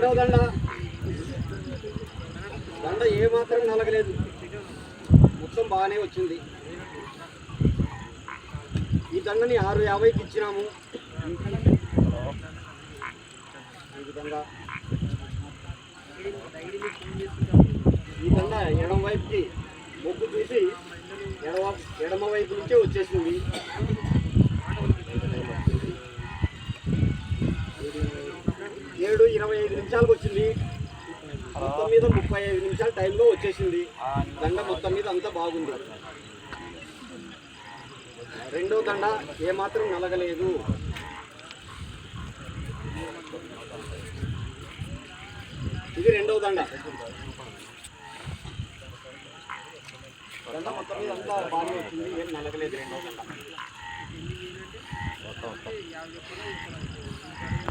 రెండవ దండ దండ ఏమాత్రం నలగలేదు, మొత్తం బాగానే వచ్చింది. ఈ దండని 650కి ఇచ్చినాము. ఈ విధంగా ఈ దండ ఎడమ వైపుకి మొగ్గు చూసి ఎడమ వైపు నుంచే వచ్చేసింది. 7:25 నిమిషాలకు వచ్చింది. మొత్తం మీద 35 నిమిషాల టైంలో వచ్చేసింది. దండ మొత్తం మీద అంతా బాగుంది. రెండో దండ ఏమాత్రం నలగలేదు. ఇది రెండవ దండ. దండ మొత్తం మీద అంతా బాగానే వచ్చింది, ఏం నలగలేదు రెండవ దండ.